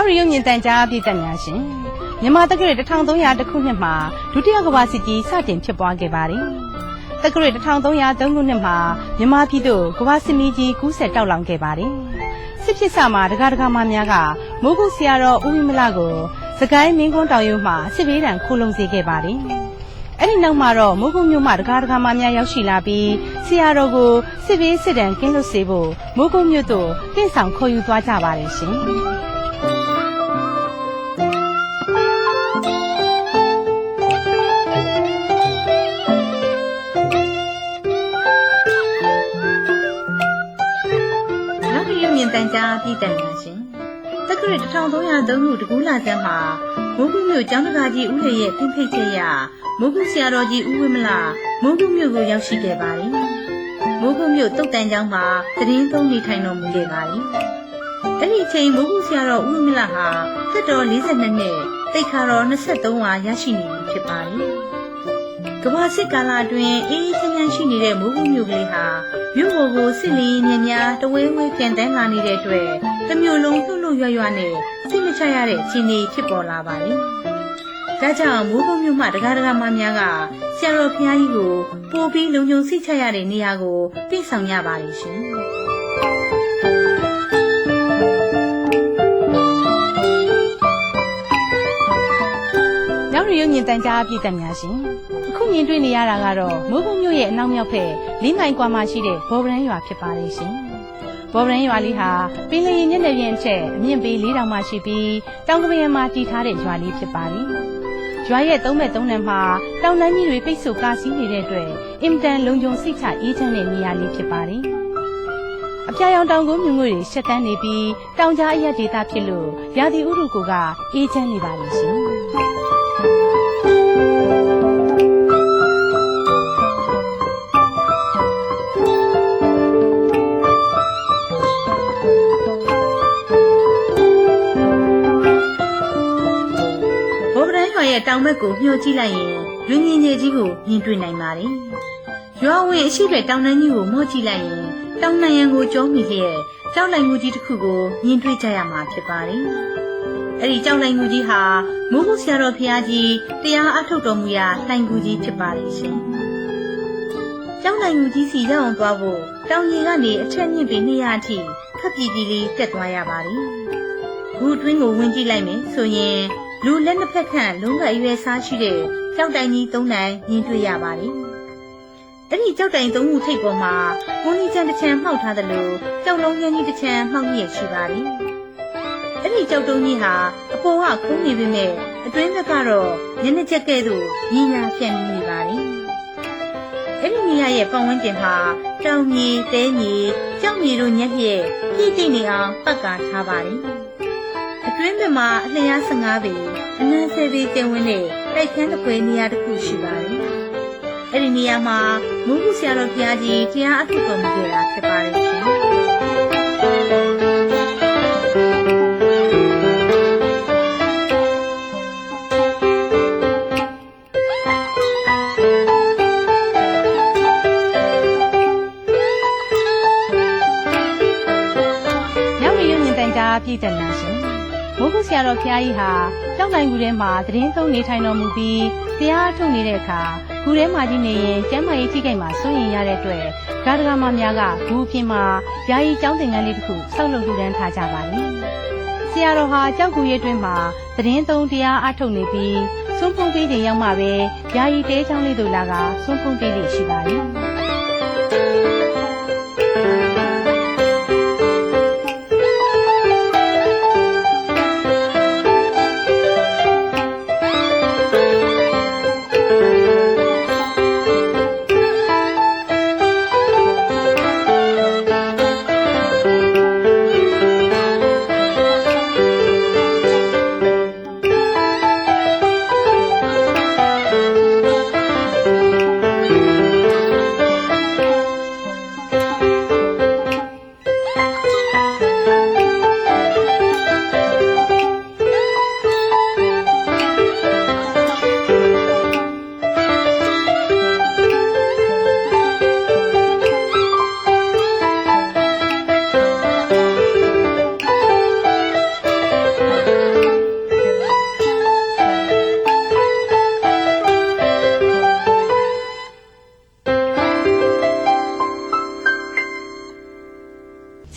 နောက်ရုံမြင့်တန်ကြားပြည်သက်များရှင်မြန်မာတက္ကရာ1300ခုနှစ်မှာဒုတိယကမ္ဘာစစ်ကြီးစတင်ဖြစ်ပွားခဲ့ပါတယ်တက္ကရာ1303ခုနှစ်မှာမြန်မာပြည်သို့ကမ္ဘာစစ်မီးကြီးကူးဆက်တောက်လောင်ခဲ့ပါတယ်စစ်ဖြစ်စမှာဒကာဒကာမများကမိုးကုတ်ဆရာတော်ဦးဝိမလကိုစကိုင်းမင်းကွန်းတောင်ရုံမှာစစ်ဘေးဒဏ်ခိုလုံစေခဲ့ပါတယ်အဲ့ဒီနောက်မှာတော့မိုးကုတ်မြို့မှာဒကာဒကာမများရောက်ရှိလာပြီးဆရာတော်ကိုစစ်ဘေးစစ်ဒဏ်ကင်းလွတ်စေဖို့မိုးကုတ်မြို့သို့တင့်ဆောင်ခေါ်ယူသွားကြပါတယ်ရှင်တန်ကြားပြည်သက်များရှင်တက္ကရာ1303ခုတကူလာကျမ်းမှာမိုးကုတ်မြို့ကျောင်းတကာကြီးဦးလေရဲ့ဖင်ဖိတ်ချက်ရမိုးကုတ်ဆရာတော်ကြီးဦးဝိမလမိုးကုတ်မြို့ကိုရောက်ရှိခဲ့ပါတယ်မိုးကုတ်မြို့တုတ်တန်ကျောင်းမှာသတင်းသုံးနေထိုင်တော်မူခဲ့ပါတယ်အဲ့ဒီအချိန်မိုးကုတ်ဆရာတော်ဦးဝိမလဟာသက်တော်42နှစ်တိတ်ခါတော်23ဝါရရှိနေပြီဖြစ်ပါတယ်ကမ္ဘာစစ်ကာလအတွင်းအေးအေးချမ်းချမ်းရှိနေတဲ့မိုးကုတ်မြို့ကလေးဟာမြို့ပေါ်ကိုစစ်လီမြများတဝဲဝဲပြန်တန်းလာနေတဲ့အတွက်တစ်မြို့လုံးလှုပ်လှုပ်ရွရွနဲ့စိတ်မချရတဲ့အခြေအနေဖြစ်ပေါ်လာပါတယ်။ဒါကြောင့်မိုးကုတ်မြို့မှာဒကာဒကာမများကဆရာတော်ဘုရားကြီးကိုပို့ပြီးလုံခြုံစိတ်ချရတဲ့နေရာကိုပြည့်ဆောင်ရပါတယ်ရှင်။နောက်ရုံမြင့်တန်ကြားပြည်သက်များရှင်အခုမြင်တွေ့နေရတာကတော့မိုးကုတ်မြို့ရဲ့အနောက်မြောက်ဘက်4မိုင်ကွာမှာရှိတဲ့ဘော်ဗရန်ရွာဖြစ်ပါတယ်ရှင်။ဘော်ဗရန်ရွာလေးဟာပင်လယ်မျက်နှာပြင်အထက်အမြင့်ပေ4000မှရှိပြီးတောင်ကမ်းမှာတည်ထားတဲ့ရွာလေးဖြစ်ပါတယ်။ရွာရဲ့3ဘက်3လမ်းမှာတောင်တန်းကြီးတွေပိတ်ဆို့ကားစီးနေတဲ့အတွက်အင်တန်လုံခြုံစိတ်ချအေးချမ်းတဲ့နေရာလေးဖြစ်ပါတယ်။အပြာရောင်တောင်ကုန်းမြူငွေတွေရှက်တန်းနေပြီးတောင်ကြားအရက်ဒေသဖြစ်လို့ရာသီဥတုကအေးချမ်းနေပါလိမ့်ရှင်။တောင်ဘက်ကိုမျှော်ကြည့်လိုက်ရင်လွင်မြင်ကြီးကိုမြင်တွေ့နိုင်ပါတယ်။ရွာဝင်အရှိဘက်တောင်တန်းကြီးကိုမော့ကြည့်လိုက်ရင်တောင်နံရံကိုကျုံးမိလျက်ကြောက်လိုက်မှုကြီးတစ်ခုကိုမြင်တွေ့ကြရမှာဖြစ်ပါတယ်။အဲ့ဒီကြောက်လိုက်မှုကြီးဟာမိုးကုတ်ဆရာတော်ဘုရားကြီးတရားအထုတ်တော်မူရာလှိုင်ကူကြီးဖြစ်ပါတယ်ရှင်။ကြောက်လိုက်မှုကြီးစီရောက်အောင်သွားဖို့တောင်ကြီးကနေအထက်မြင့်ပေ200အထိခပ်ပြည်ပြည်လေးတက်သွားရပါတယ်။ဘူးတွင်းကိုဝင်ကြည့်လိုက်မယ်ဆိုရင်လူလက်နှစ်ဖက်ခန့်လုံးကအရွယ်စားရှိတဲ့ကြောက်တိုင်ကြီး3တိုင်မြင်တွေ့ရပါတယ်။အဲ့ဒီကြောက်တိုင်3ခုထိပ်ပေါ်မှာကိုနီချန်တစ်ချံမှောက်ထားသလိုကြောက်လုံးရင်းကြီးတစ်ချံမှောက်ရရှိပါတယ်။အဲ့ဒီကြောက်တုံးကြီးဟာအပေါ်ကခုံးနေပေမဲ့အတွင်းဘက်ကတော့ညနေချက်ကဲ့သို့ညီညာပြန်နေပါတယ်။အဲ့ဒီနေရာရဲ့ပတ်ဝန်းကျင်ဟာတောင်မြေတဲမြေကြောက်မြေတို့ညက်လျက်ပြည့်တိတ်နေအောင်ပတ်ကာထားပါတယ်။အတွင်းဘက်မှာအလျား15ပေအနည်း10ပေကျင်းဝန်းတဲ့တိုက်ခန်းတစ်ပွဲနေရာတစ်ခုရှိပါတယ်။အဲ့ဒီနေရာမှာမိုးကုတ်ဆရာတော်ဘုရားကြီးတရားအထုတ်တော်မူခဲ့တာဖြစ်ပါတယ်ရှင်။နောက်ရုံမြင့်တန်ကြားပြည်သက်များရှင်မိုးကုတ်ဆရာတော်ဘုရားကြီးဟာကြောက်တိုင်ကူထဲမှာသတင်းသုံးနေထိုင်တော်မူပြီးတရားထုတ်နေတဲ့အခါကူထဲမှာကြီးနေရင်ကျမ်းမာရေးထိခိုက်မှာစိုးရင်ရတဲ့အတွက်ဂါဒဂါမများကဘူးအပြင်မှာယာယီကျောင်းသင်ခန်းလေးတစ်ခုဆောက်လုပ်လှူဒန်းထားကြပါလိမ့်။ဆရာတော်ဟာကြောက်ကူရဲ့အတွင်းမှာသတင်းသုံးတရားအထုတ်နေပြီးစွန့်ဖုံးပေးခြင်းရောက်မှပဲယာယီတဲကျောင်းလေးတို့လာကစွန့်ဖုံးပေးလိမ့်ရှိပါလိမ့်။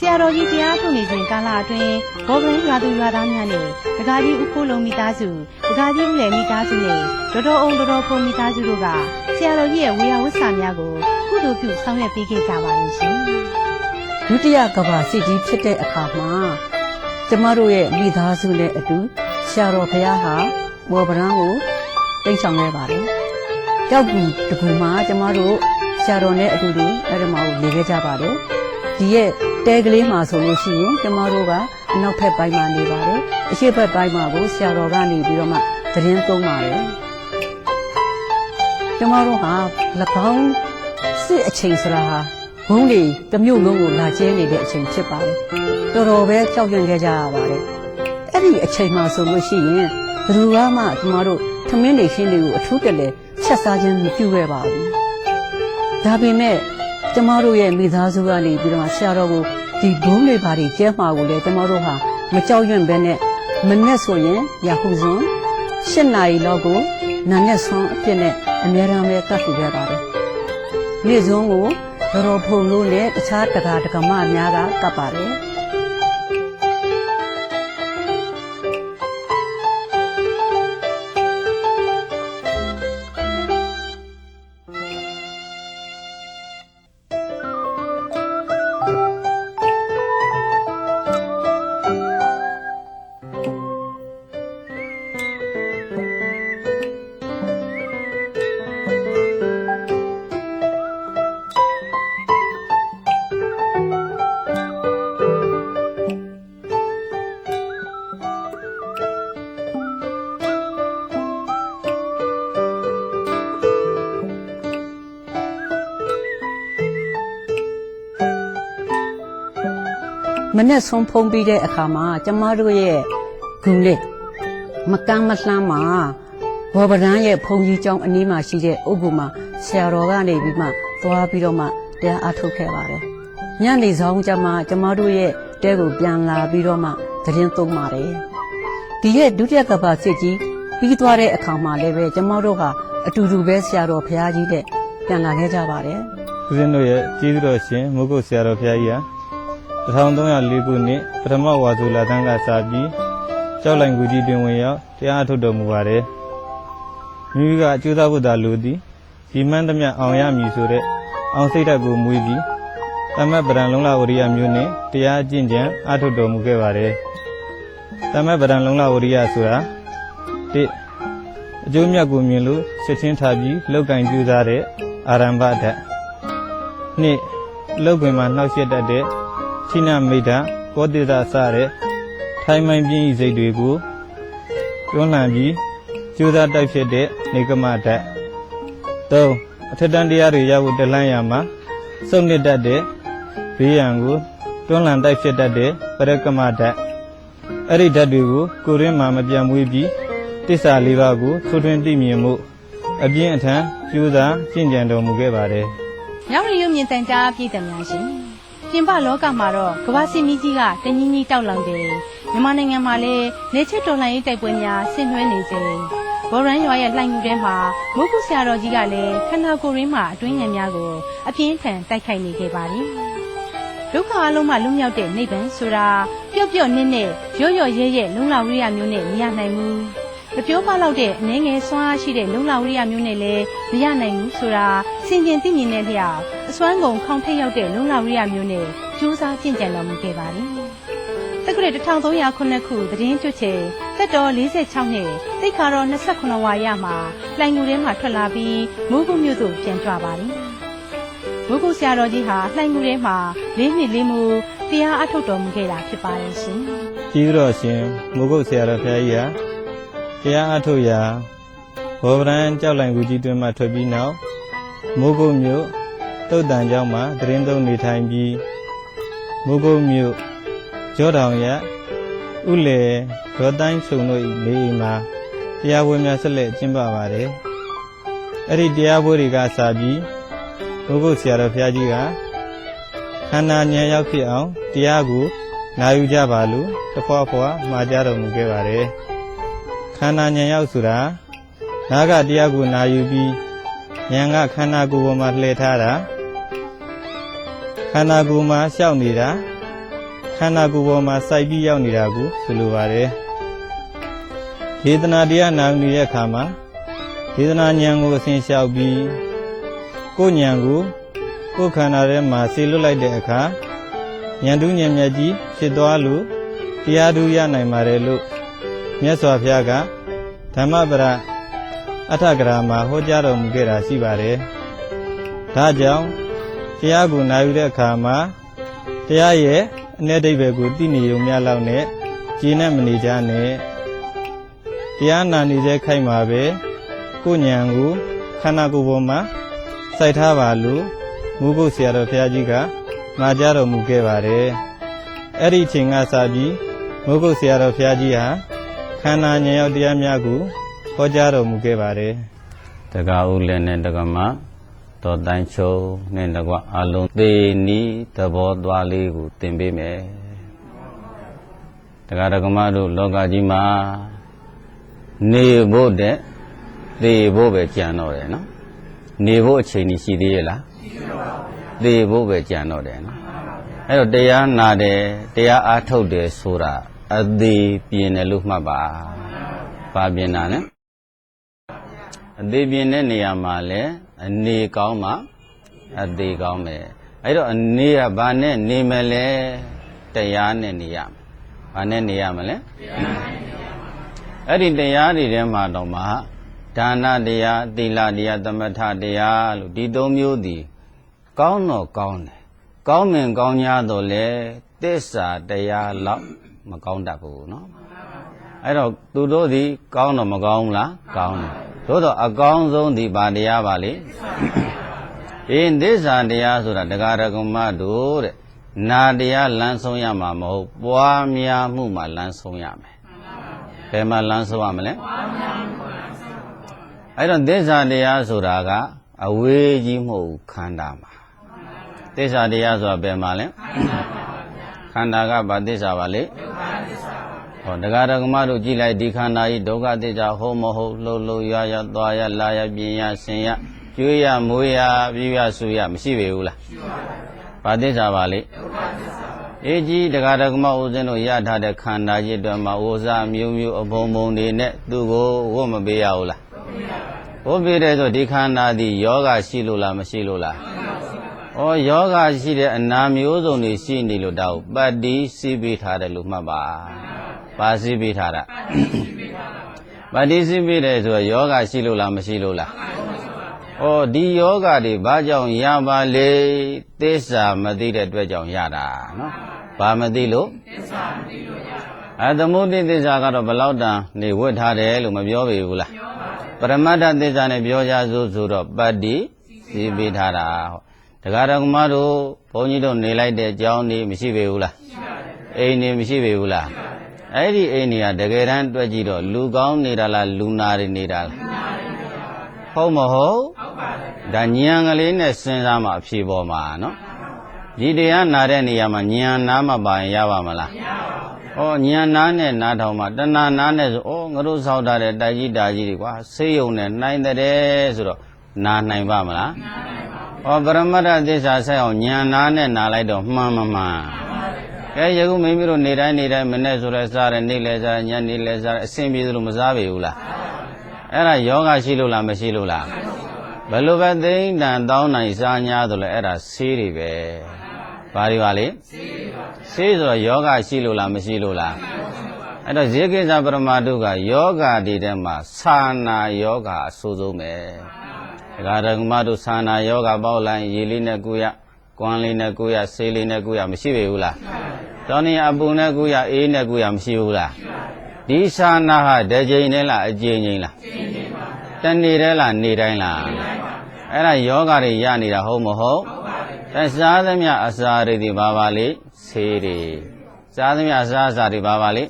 ဆရာတော်ကြီးတရားထုတ်နေစဉ်ကာလအတွင်းဘောပရင်ရွာသူရွာသားများနဲ့ဒကာကြီးဦးဖိုးလုံးမိသားစုဒကာကြီးဦးလယ်မိသားစုနဲ့ဒေါ်တော်အောင်ဒေါ်တော်ဖုံမိသားစုတို့ကဆရာတော်ကြီးရဲ့ဝေယဝစ္စများကိုကုသိုလ်ပြုဆောင်ရွက်ပေးခဲ့ကြပါလိမ့်ရှင်ဒုတိယကမ္ဘာစစ်ကြီးဖြစ်တဲ့အခါမှာကျမတို့ရဲ့မိသားစုနဲ့အတူဆရာတော်ဘုရားဟာဘောပရန်ကိုတိတ်ဆောင်ခဲ့ပါတယ်။ကြောက်ကူတကူမှာကျမတို့ဆရာတော်နဲ့အတူတူအဲ့ဒီမှာကိုနေခဲ့ကြပါတယ်။ဒီရဲ့တဲကလေးမှာဆိုလို့ရှိရင်ကျမတို့ကအနောက်ဘက်ပိုင်းမှာနေပါတယ်။အရှေ့ဘက်ပိုင်းမှာကိုဆရာတော်ကနေပြီးတော့မှသတင်းသုံးပါတယ်။ကျမတို့ဟာ၎င်းစစ်အချိန်ဆိုတာဟာဘုံတွေတစ်မျိုးလုံးကိုလာကျဲနေတဲ့အချိန်ဖြစ်ပါတယ်။တော်တော်ပဲကြောက်ရွံ့ခဲ့ကြရပါတယ်။အဲ့ဒီအချိန်မှာဆိုလို့ရှိရင်ဘယ်သူမှကျမတို့ထမင်းတွေရှင်းတွေကိုအထူးကလည်းချက်စားခြင်းမပြုခဲ့ပါဘူး။ဒါပေမဲ့ကျမတို့ရဲ့မိသားစုကနေပြီးတော့ဆရာတော်ကိုဒီဘုံတွေဘာတွေကျဲမှာကိုလည်းကျမတို့ဟာမကြောက်ရွံ့ဘဲနဲ့မနဲ့ဆိုရင်ရခုစွန်း၈နာရီလောက်ကိုနာနဲ့ဆွမ်းအဖြစ်နဲ့အများအားပဲတတ်ယူခဲ့ပါတယ်။နေ့စွန်းကိုတော်ဖုံလို့နဲ့တခြားတကာတကမများကကပ်ပါတယ်မနဲ့ဆုံးဖုံးပြီးတဲ့အခါမှာကျမတို့ရဲ့ဂုဏ်နဲ့မကမ်းမလှမ်းမှာဘောပရန်ရဲ့ဘုံကြီးကျောင်းအနီးမှာရှိတဲ့ဥပ္ပမှာဆရာတော်ကနေပြီးမှသွားပြီးတော့မှတရားအားထုတ်ခဲ့ပါတယ်။ညနေဆောင်ကျမှကျမတို့ရဲ့တဲကိုပြန်လာပြီးတော့မှသတင်းသုံးပါတယ်။ဒီရဲ့ဒုတိယကမ္ဘာစစ်ကြီးပြီးသွားတဲ့အခါမှာလည်းပဲကျမတို့ဟာအတူတူပဲဆရာတော်ဘုရားကြီးတဲ့ပြန်လာခဲ့ကြပါတယ်။ဦးဇင်းတို့ရဲ့ကျေးဇူးတော်ရှင်မိုးကုတ်ဆရာတော်ဘုရားကြီးဟာ1304ခုနှစ်ပထမဝါဆိုလတန်းကစပြီးကြောက်လိုင်ကူကြီးတွင်ဝင်ရောက်တရားထုတ်တော်မူပါတယ်။မိမိကအကျိုးသားဖို့သာလိုသည်ဒီမှန်သမျှအောင်ရမည်ဆိုတဲ့အောင်စိတ်ဓာတ်ကိုမွေးပြီးသမတ်ပဒံလုံလဝရိယမျိုးနဲ့တရားအကျင့်ကြံအားထုတ်တော်မူခဲ့ပါတယ်။သမတ်ပဒံလုံလဝရိယဆိုတာတစ်အကျိုးမြတ်ကိုမြင်လို့ချက်ချင်းထားပြီးလောက်ကင်ပြူစားတဲ့အာရမ္ဗဓာတ်နှစ်လောက်ကင်မှာနှောက်ယှက်တတ်တဲ့ချိနမိတ်ဓာကောတိသစတဲ့ထိုင်းမိုင်းပြင်းဤစိတ်တွေကိုတွန်းလှန်ပြီးကျိုးစားတိုက်ဖြစ်တဲ့နေကမဓာတ်၃အထက်တန်းတရားတွေရဖို့တလန်းရမှာစုံနစ်တတ်တဲ့ဘေးရန်ကိုတွန်းလှန်တိုက်ဖြစ်တတ်တဲ့ပရကမဓာတ်အဲ့ဒီဓာတ်တွေကိုကိုရင်းမှာမပြတ်မွေးပြီးတစ္ဆာ၄ပါးကိုထွထွင်းသိမြင်မှုအပြင်းအထန်ကျိုးစားကျင့်ကြံတော်မူခဲ့ပါတယ်။မြောက်ရရုံမြင့်တန်ကြားပြည်သူများရှင်ပြင်ပလောကမှာတော့ကမ္ဘာစစ်မီးကြီးကတညီညီတောက်လောင်တယ်မြန်မာနိုင်ငံမှာလည်းနေချစ်တော်လှန်ရေးတိုက်ပွဲများဆင်နွှဲနေစဉ်ဘော်ရန်ရွာရဲ့လှိုင်ကူထဲမှာမိုးကုဆရာတော်ကြီးကလည်းခန္ဓာကိုယ်ရင်းမှာအတွင်းဉာဏ်များကိုအပြင်းထန်တိုက်ခိုက်နေခဲ့ပါတယ်ဒုက္ခအလုံးမှလွတ်မြောက်တဲ့နိဗ္ဗာန်ဆိုတာပျော့ပျော့နစ်နဲ့ရော့ရော့ရဲရဲလုံလောက်ဝိရိယမျိုးနဲ့မရနိုင်ဘူးမပြောပါတော့တဲ့အနှဲငယ်ဆွမ်းအားရှိတဲ့လုံလောက်ဝိရိယမျိုးနဲ့လည်းမရနိုင်ဘူးဆိုတာစင်ကြင်သိမြင်တဲ့လျောက်အစွမ်းကုန်ခေါင်ထိပ်ရောက်တဲ့လုံလောက်ဝိရိယမျိုးနဲ့ကြိုးစားကျင့်ကြံတော်မူခဲ့ပါတယ်တက္ကရာ1309ခုသတင်းကျွတ်ချေတက်တော်46နှစ်သိက္ခာတော်29ဝါရမှာလှိုင်ကူထဲမှာထွက်လာပြီးမိုးကုမြို့သို့ပြန်ကြွပါတယ်မိုးကုဆရာတော်ကြီးဟာလှိုင်ကူထဲမှာ၄နှစ်၄မှုတရားအထုတ်တော်မူခဲ့တာဖြစ်ပါတယ်ရှင်ကျေးဇူးတော်ရှင်မိုးကုဆရာတော်ဘုရားကြီးဟာတရားအထုတ်ရာဘောဗရန်ကြောက်လိုင်ကူကြီးတွင်မှထွက်ပြီးနောက်မိုးကုမြို့တုတ်တန်ကျောင်းမှာတရင်သုံးနေထိုင်ပြီးမိုးကုမြို့ကျောတောင်ရဥလေဒေါ်တိုင်းချုံတို့နေအိမ်မှာတရားပွဲများဆက်လက်ကျင်းပပါတယ်။အဲ့ဒီတရားပွဲတွေကစပြီးမိုးကုဆရာတော်ဘုရားကြီးကခန္ဓာဉာဏ်ရောက်ဖြစ်အောင်တရားကိုနာယူကြပါလို့တဖွာဖွာမှာကြားတော်မူခဲ့ပါတယ်။ခန္ဓာဉာဏ်ရောက်ဆိုတာနာကတရားကိုနာယူပြီးဉာဏ်ကခန္ဓာကိုယ်ပေါ်မှာလှည့်ထားတာခန္ဓာကိုယ်မှာရှောက်နေတာ ခန္ဓာကိုယ်ပေါ်မှာစိုက်ပြီးရောက်နေတာကိုဆိုလိုပါတယ်ဒေသနာတရားနာယူနေတဲ့အခါမှာဒေသနာဉာဏ်ကိုအစဉ်လျှောက်ပြီးကိုယ်ဉာဏ်ကိုကိုယ်ခန္ဓာထဲမှာဆေလွတ်လိုက်တဲ့အခါဉာဏ်တူးဉာဏ်မြတ်ကြီးဖြစ်သွားလို့တရားတူရနိုင်ပါတယ်လို့မြတ်စွာဘုရားကဓမ္မပဒအဋ္ဌကရာမှာဟောကြားတော်မူခဲ့တာရှိပါတယ်။ဒါကြောင့်တရားကိုနာယူတဲ့အခါမှာတရားရဲ့အ내အဓိပ္ပာယ်ကိုသိနေုံများလောက်နဲ့ကြည်နဲ့မနေကြနဲ့တရားနာနေတဲ့ခိုက်မှာပဲကိုယ်ဉာဏ်ကိုခန္ဓာကိုယ်ပေါ်မှာစိုက်ထားပါလို့မူဂုတ်ဆရာတော်ဘုရားကြီးကမှာကြားတော်မူခဲ့ပါတယ်။အဲ့ဒီအချိန်ကစပြီးမူဂုတ်ဆရာတော်ဘုရားကြီးဟာခန္ဓာဉာဏ်ရောက်တရားများကိုဟောကြားတော်မူခဲ့ပါတယ်။တက္ကဥလည်းနဲ့တက္ကမတော်တိုင်းချုံနဲ့တကွအလုံးသေနီးသဘောသွားလေးကိုသင်ပေးမယ်။တက္ကမတို့လောကကြီးမှာနေဖို့တဲ့သေဖို့ပဲကြံတော့တယ်နော်။နေဖို့အချိန်ကြီးရှိသေးရဲ့လား။ရှိပါဘူး။သေဖို့ပဲကြံတော့တယ်နော်။အဲ့တော့တရားနာတယ်တရားအားထုတ်တယ်ဆိုတာအသေးပြင်းတယ်လို့မှတ်ပါ။ဘာပြင်းတာလဲ။အသေးပြင်းတဲ့နေရာမှာလဲအနေကောင်းမှအသေးကောင်းမယ်အဲ့တော့အနေကဘာနဲ့နေမလဲတရားနဲ့နေရမယ်ဘာနဲ့နေရမလဲအဲ့ဒီတရားတွေထဲမှာတော့မှဒါနတရားသီလတရားသမထတရားလို့ဒီသုံးမျိုးဒီကောင်းတော့ကောင်းတယ်ကောင်းမြင်ကောင်း냐တော့လေသစ္စာတရားလောက်မကောင်းတတ်ဘူးเนาะအဲ့တော့သူတို့ဒီကောင်းတော့မကောင်းဘူးလားကောင်းတယ်သို့တော့အကောင်းဆုံးဒီဘာတရားပါလေသစ္စာတရားဆိုတာတရားဓမ္မတို့တဲ့နာတရားလမ်းဆုံးရမှာမဟုတ်ပွားများမှုမှာလမ်းဆုံးရမယ်ဘယ်မှာလမ်းဆုံးရမလဲအဲ့တော့သစ္စာတရားဆိုတာကအဝေးကြီးမဟုတ်ခန္ဓာမှာသစ္စာတရားဆိုတာဘယ်မှာလဲခန္ဓာကဘာသစ္စာပါလေဟောတရားဓမ္မတို့ကြည်လိုက်ဒီခန္ဓာကြီးဒုက္ခသစ္စာဟုတ်မဟုတ်လှုပ်လှုပ်ရရသွားရလာရပြင်းရဆင်ရကျွေးရမွေးရပြည့်ရဆူရမရှိပေဘူးလားရှိပါဘူးဘာသစ္စာပါလေဒုက္ခသစ္စာအေးကြီးတရားဓမ္မဦးဇင်းတို့ရထားတဲ့ခန္ဓာကြီးတွေမှာဥစ္စာမျိုးမျိုးအဘုံဘုံတွေနဲ့သူ့ကိုဝတ်မပေးရဘူးလားမပေးရပါဘူးဝတ်ပေးတယ်ဆိုဒီခန္ဓာသည်ယောဂရှိလို့လားမရှိလို့လားဩယောဂရှိတဲ့အနာမျိုးစုံတွေရှိနေလို့တော့ပတ္တိစီးပေးထားတယ်လို့မှတ်ပါပါစီးပေးထားတာပတ္တိစီးပေးတယ်ဆိုတော့ယောဂရှိလို့လားမရှိလို့လားဩဒီယောဂတွေဘာကြောင့်ရပါလေသစ္စာမသိတဲ့အတွက်ကြောင့်ရတာနော်ဘာမသိလို့သစ္စာမသိလို့ရပါသမုဒိသစ္စာကတော့ဘလောက်တန်နေဝတ်ထားတယ်လို့မပြောပေဘူးလားပရမတ္ထသစ္စာနဲ့ပြောကြစို့ဆိုတော့ပတ္တိစီးပေးထားတာတရားဓမ္မတို့ဘုန်းကြီးတို့နေလိုက်တဲ့အကြောင်းนี่မရှိပေဘူးလားရှိပါတယ်အိမ်နေမရှိပေဘူးလားအဲ့ဒီအိမ်နေကတကယ်တမ်းတွေ့ကြည့်တော့လူကောင်းနေတာလားလူနာတွေနေတာလားဟုတ်မဟုတ်ဟုတ်ပါတယ်ဒါဉာဏ်ကလေးနဲ့စဉ်းစားမှအဖြေပေါ်မှာနော်ဒီတရားနာတဲ့နေရာမှာဉာဏ်နာမပါရင်ရပါမလားမရပါဘူးဩဉာဏ်နာနဲ့နားထောင်မှတဏှာနာနဲ့ဆိုဩငါတို့ဆောက်ထားတဲ့တိုက်ကြီးတာကြီးတွေကွာဆေးရုံနဲ့နှိုင်းတဲ့ဆိုတော့နာနိုင်ပါမလားနာနိုင်ပါဘူးဩပရမတ္ထသစ္စာဆက်အောင်ဉာဏ်နာနဲ့နာလိုက်တော့မှန်မမှန်ကဲယခုမိမိတို့နေတိုင်းမနဲ့ဆိုရဲစားတယ်နေ့လဲစားညနေလဲစားအဆင်ပြေသလိုမစားပေဘူးလားအဲ့ဒါယောဂရှိလို့လားမရှိလို့လားဘယ်လိုပဲသိမ့်တန်တောင်းနိုင်စား냐ဆိုလဲအဲ့ဒါဆေးတွေပဲဘာတွေပါလဲဆေးဆိုတော့ယောဂရှိလို့လားမရှိလို့လားအဲ့တော့ဇေကိစ္စပရမတုကယောဂတွေထဲမှာသာနာယောဂအဆိုးဆုံးပဲဒကာဒကမတို့သာနာယောဂပေါက်လိုက်ရေလေးနဲ့ကိုရကွမ်းလေးနဲ့ကိုရဆေးလေးနဲ့ကိုရမရှိပေဘူးလားတောင်းနေအပူနဲ့ကိုရအေးနဲ့ကိုရမရှိဘူးလားဒီသာနာဟာတကြိမ်နဲ့လားအကြိမ်လားတနေ့တည်းလားနေတိုင်းလားအဲ့ဒါယောဂတွေရနေတာဟုတ်မဟုတ်စားသမျှအစာတွေဒီဘာပါလေဆေးတွေစားသမျှအစာတွေဘာပါလေ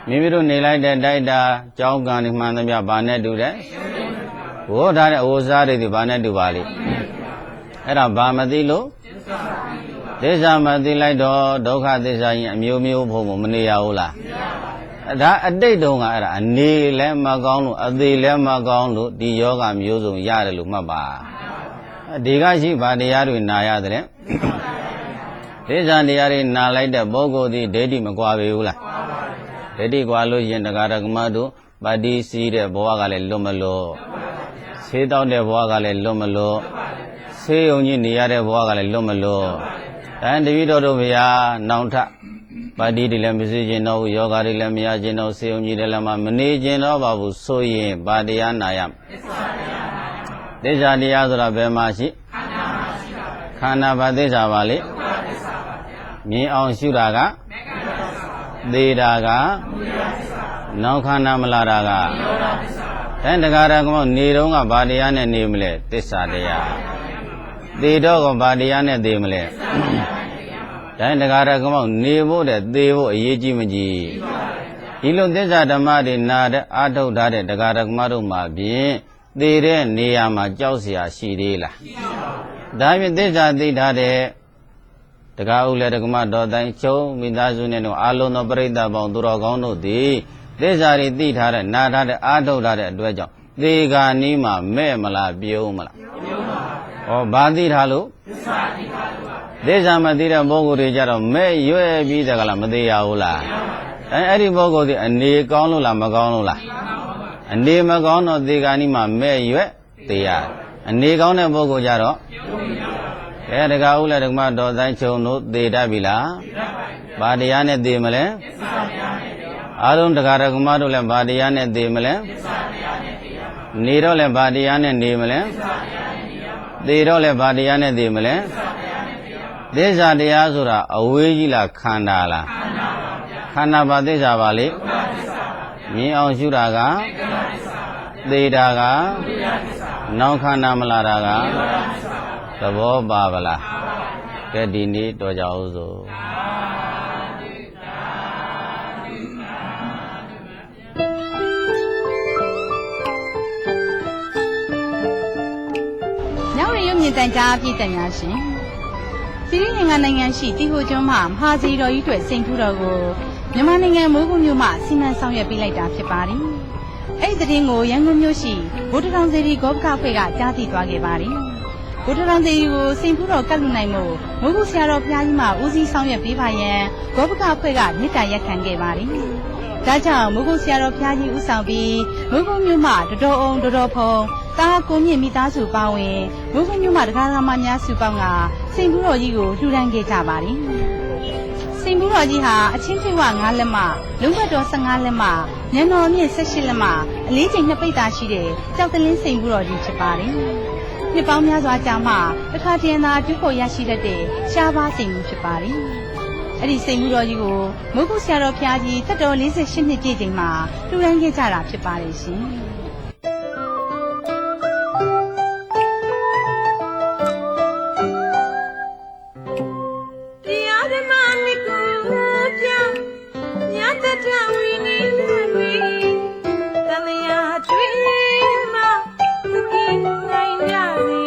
မိမိတို့နေလိုက်တဲ့တိုက်တာကြောင်းကံဒီမှန်သမျှဘာနဲ့တူတယ်ဝိုးထားတဲ့အိုးစားတွေဒီဘာနဲ့တူပါလိအဲ့ဒါဘာမသိလို့သစ္စာမသိလိုက်တော့ဒုက္ခသစ္စာရင်အမျိုးမျိုးဖို့မနေရဘူးလားဒါအတိတ်တုန်းကအဲ့ဒါအနေလည်းမကောင်းလို့အသေးလည်းမကောင်းလို့ဒီယောဂမျိုးစုံရတယ်လို့မှတ်ပါဒီကရှိဘာတရားတွေနာရတယ် သစ္စာတရားတွေနာလိုက်တဲ့ပုဂ္ဂိုလ်ဒီဒိဋ္ဌိမကွာပေဘူးလားဒိဋ္ဌိကွာလို့ရင်တရားဓမ္မတို့ပါတိစီးတဲ့ဘဝကလည်းလွတ်မလို့ဆေးတောက်တဲ့ဘဝကလည်းလွတ်မလို့ဆေးရုံကြီးနေရတဲ့ဘဝကလည်းလွတ်မလို့တန်တပည့်တော်တို့ဗျာနောင်ထပါတိတွေလည်းမရှိခြင်းတော့ယောဂါတွေလည်းမရခြင်းတော့ဆေးရုံကြီးတွေလည်းမနေခြင်းတော့ပါဘူးဆိုရင်ပါတရားနာရသစ္စာတရားဆိုတာဘယ်မှာရှိခန္ဓာပါသစ္စာပါလေမြင်အောင်ရှုတာကသေတာကနောက်ခန္ဓာမလာတာကတရားဓမ္မနေတော့ကဘာတရားနဲ့နေမလဲသစ္စာတရားသေတော့ကဘာတရားနဲ့သေမလဲတရားဓမ္မနေဖို့တဲ့သေဖို့အရေးကြီးမကြီးဒီလိုသစ္စာဓမ္မတွေနာတဲ့အာထုတ်ထားတဲ့တရားဓမ္မတို့မှာဖြင့်သေတဲ့နေရာမှာကြောက်เสียရှိသေးလားဒါဖြင့်သစ္စာသိထားတဲ့တရားဥလေဓမ္မတော်တိုင်းချုပ်မိသားစုနဲ့တော့အာလုံးသောပရိသတ်ပေါင်းသူတော်ကောင်းတို့သည်သစ္စာတွေသိထားတဲ့နာထားတဲ့အာထုတ်ထားတဲ့အတွက်ကြောင့်သေဂာနီးမှာမဲ့မလားပြုံးမလားပြုံးပါဘူး။ဘာသိထားလို့သစ္စာသိထားလို့ပါသစ္စာမသိတဲ့ပုဂ္ဂိုလ်တွေကြတော့မဲ့ရွဲ့ပြီးတယ်ကလားမသိရဘူးလားအဲ့ဒီပုဂ္ဂိုလ်ဒီအနေကောင်းလို့လားမကောင်းလို့လားအနေမကောင်းတော့သေဂာနီးမှာမဲ့ရွဲ့သေရအနေကောင်းတဲ့ပုဂ္ဂိုလ်ကြတော့တရားဥလေဓမ္မတော်တိုင်းချုပ်တို့သေတတ်ပြီလားဘာတရားနဲ့သေမလဲအားလုံးတရားဓမ္မတို့လည်းဘာတရားနဲ့သေမလဲနေတော့လည်းဘာတရားနဲ့နေမလဲသေတော့လည်းဘာတရားနဲ့သေမလဲသစ္စာတရားဆိုတာအဝေးကြီးလားခန္ဓာလားခန္ဓာပါသစ္စာပါလေမြင်အောင်ရှုတာကသေတာကနောက်ခန္ဓာမလာတာကသဘောပါဗလားကဲဒီနေ့တော်ကြအောင်စို့ညောင်ရရုံမြင့်တန်ကြားပြည်တန်များရှင်စီရီနိုင်ငံရှိတီဟိုကျွန်းမှာမဟာစီတော်ကြီးတွေစိန်ထူတော်ကိုမြန်မာနိုင်ငံမိုးကုတ်မြို့မှာစီမံဆောင်ရွက်ပေးလိုက်တာဖြစ်ပါတယ်အဲ့ဒီသတင်းကိုရန်ကုန်မြို့ရှိဗိုလ်တထောင်စေတီဂောဘကဖွဲ့ကကြားသိသွားခဲ့ပါတယ်ဘုဒ္ဓတော်သေးကိုစိန်ဖူးတော်ကတ်လူနိုင်မှုမိုးကုဆရာတော်ဘုရားကြီးမှဦးစီးဆောင်ရွက်ပေးပါရန်ဂောဘကဖွဲ့ကမြစ်တာရက်ခံခဲ့ပါတယ်။ဒါကြောင့်မိုးကုဆရာတော်ဘုရားကြီးဦးဆောင်ပြီးမိုးကုမြို့မှတတော်အောင်တတော်ဖုံတာကိုမြင့်မိသားစုပေါင်းဝင်မိုးကုမြို့မှတရားဓမ္မများစုပေါင်းကစိန်ဖူးတော်ကြီးကိုလှူဒန်းခဲ့ကြပါတယ်။စိန်ဖူးတော်ကြီးဟာအချင်းဖေဝ9လက်မလုံးဝတ်တော်15လက်မညံတော်မြင့်18လက်မအလေးချိန်2ပိတ်သားရှိတဲ့ကြောက်တလင်းစိန်ဖူးတော်ကြီးဖြစ်ပါတယ်။နှစ်ပေါင်းများစွာကြာမှတစ်ခါတည်းသာတူဖို့ရရှိတတ်တဲ့ရှားပါးစိန်မှုဖြစ်ပါတယ်။အဲ့ဒီစိန်မှုတော်ကြီးကိုမိုးကုဆရာတော်ဘုရားကြီးတက်တော်48နှစ်ပြည့်ချိန်မှာလှူဒန်းခဲ့ကြတာဖြစ်ပါတယ်ရှင်။တရားဓမ္မနိကုပြညတတဝိနိဝိတလျာကျွေးမှာသူကိနိုင်ကြလေ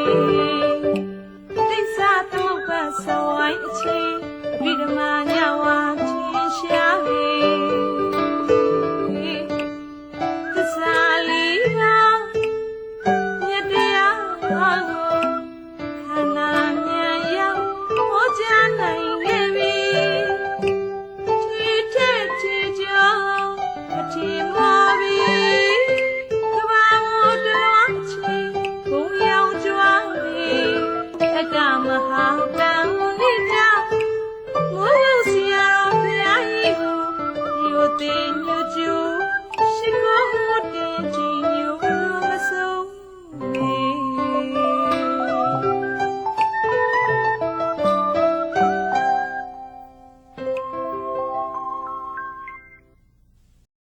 တိစ္ဆာတုပ္ပဆဝိုင်းအချင်း